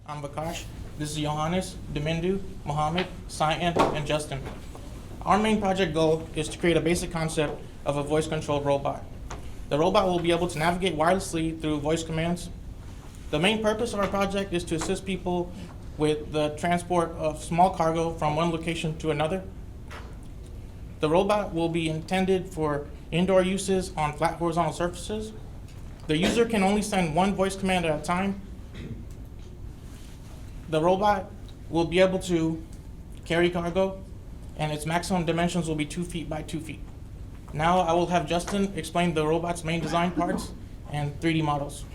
I'm Vakash. This is Johannes, Demindu, Mohammed, Cyan, and Justin. Our main project goal is to create a basic concept of a voice-controlled robot. The robot will be able to navigate wirelessly through voice commands. The main purpose of our project is to assist people with the transport of small cargo from one location to another. The robot will be intended for indoor uses on flat horizontal surfaces. The user can only send one voice command at a time. The robot will be able to carry cargo, and its maximum dimensions will be 2 feet by 2 feet. Now I will have Justin explain the robot's main design parts and 3D models.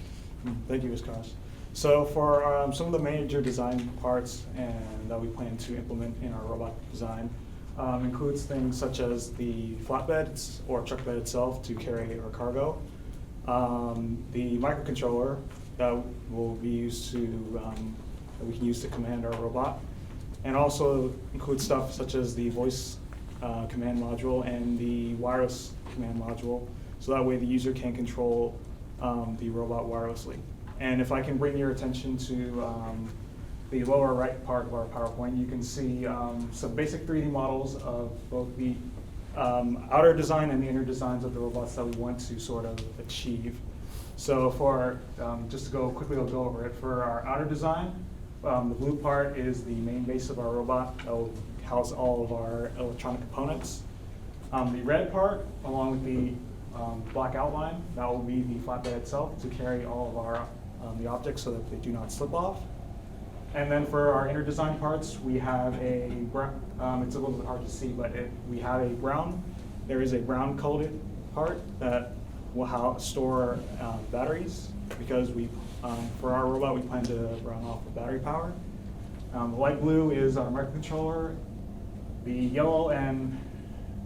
Thank you, Vakash. So for some of the major design parts that we plan to implement in our robot design includes things such as the flatbeds or truck bed itself to carry our cargo, the microcontroller that will be used to that we can use to command our robot, and also includes stuff such as the voice command module and the wireless command module, so that way the user can control the robot wirelessly. And if I can bring your attention to the lower right part of our PowerPoint, you can see some basic 3D models of both the outer design and the inner designs of the robots that we want to sort of achieve. So for, just to go quickly, I'll go over it. For our outer design, the blue part is the main base of our robot that will house all of our electronic components. The red part, along with the black outline, that will be the flatbed itself to carry all of our the objects so that they do not slip off. And then for our inner design parts, we have a it's a little bit hard to see, but we have a brown. There is a brown colored part that will store batteries, because we for our robot we plan to run off of battery power. The light blue is our microcontroller. The yellow and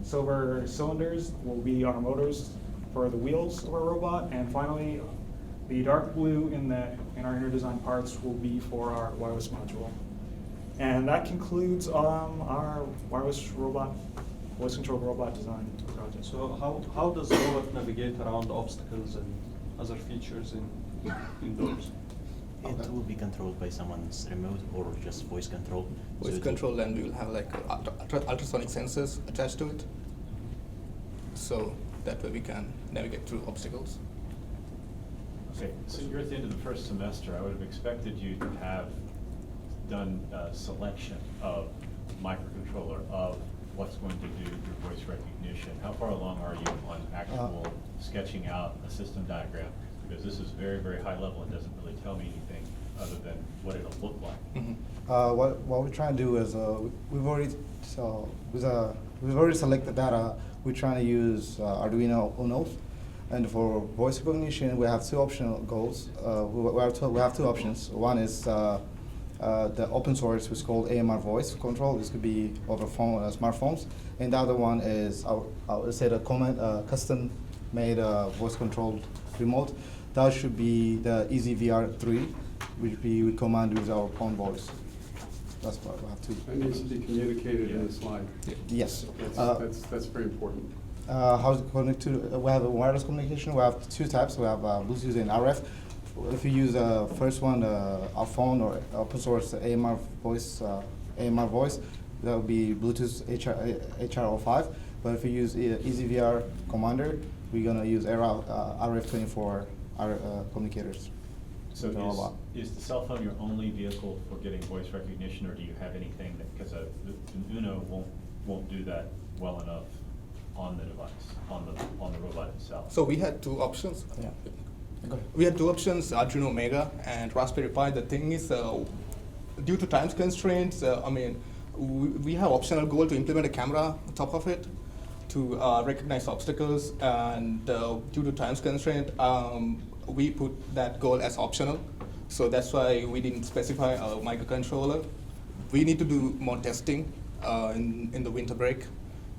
silver cylinders will be our motors for the wheels of our robot, and finally, the dark blue in our inner design parts will be for our wireless module. And that concludes our wireless robot, voice controlled robot design project. So how does the robot navigate around obstacles and other features indoors? It will be controlled by someone's remote or just voice control. Voice control, and we will have like ultrasonic sensors attached to it. So that way we can navigate through obstacles. Okay, so you're at the end of the first semester. I would have expected you to have done a selection of microcontroller of what's going to do your voice recognition. How far along are you on actual sketching out a system diagram? Because this is very, very high level and doesn't really tell me anything other than what it'll look like. Mm-hmm. What we're trying to do is we've already selected data. We're trying to use Arduino Uno, and for voice recognition we have two optional goals. We have two options. One is the open source, which is called AMR voice control. This could be over phone, smartphones, and the other one is I would say the custom made voice controlled remote. That should be the EasyVR3, which we would command with our own voice. That's what we have to. That needs to be communicated in the slide. Yes. That's very important. How to connect to? We have a wireless communication. We have two types. We have Bluetooth and RF. If you use the first one, our phone or open source AMR voice, that would be Bluetooth HR05. But if you use EasyVR Commander, we're gonna use RF24 communicators. So is the cell phone your only vehicle for getting voice recognition, or do you have anything that, because the Uno won't do that well enough on the device, on the robot itself? So we had two options. Yeah. We had two options, Arduino Mega and Raspberry Pi. The thing is, due to time constraints, we have optional goal to implement a camera on top of it to recognize obstacles, and due to time constraint, we put that goal as optional. So that's why we didn't specify a microcontroller. We need to do more testing in the winter break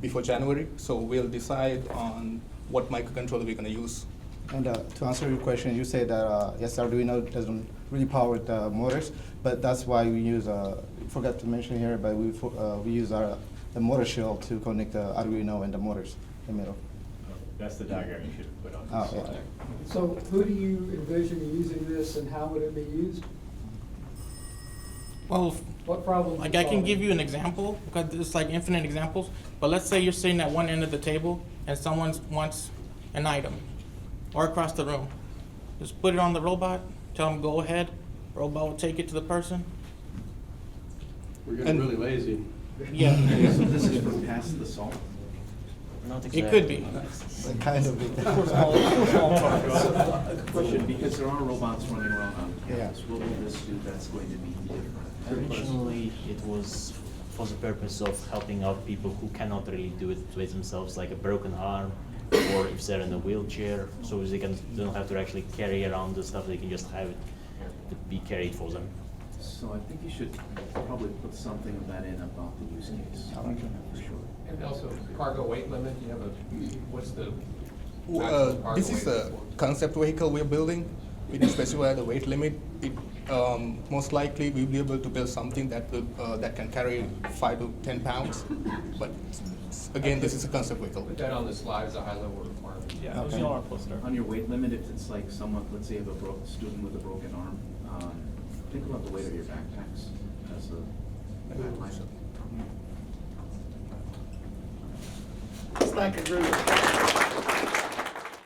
before January, so we'll decide on what microcontroller we're going to use. And to answer your question, you say that yes, Arduino doesn't really power the motors, but that's why we use. Forgot to mention here, but we use the motor shell to connect the Arduino and the motors in the middle. That's the diagram you should have put on this slide. Yeah. So who do you envision using this, and how would it be used? Well, What problem? like I can give you an example, because it's like infinite examples, but let's say you're sitting at one end of the table and someone wants an item, or across the room. Just put it on the robot, tell them go ahead, robot will take it to the person. We're getting really lazy. Yeah, So this is for pass the salt? Not it could be. Kind of. A question, because there are robots running around on campus, what will this do that's going to be different? Originally, it was for the purpose of helping out people who cannot really do it with themselves, like a broken arm, or if they're in a wheelchair, so they don't have to actually carry around the stuff, they can just have it be carried for them. So I think you should probably put something of that in about the use case. For sure. And also cargo weight limit, you have what's the maximum cargo This is weight a for? concept vehicle we're building. We didn't specify the weight limit. Most likely we'll be able to build something that will, that can carry 5 to 10 pounds. But again, this is a concept vehicle. Put that on the slide as a high-level requirement. Yeah, Okay. our poster. On your weight limit, if it's like someone, let's say you have a student with a broken arm, think about the weight of your backpacks as a guideline. It's not a group.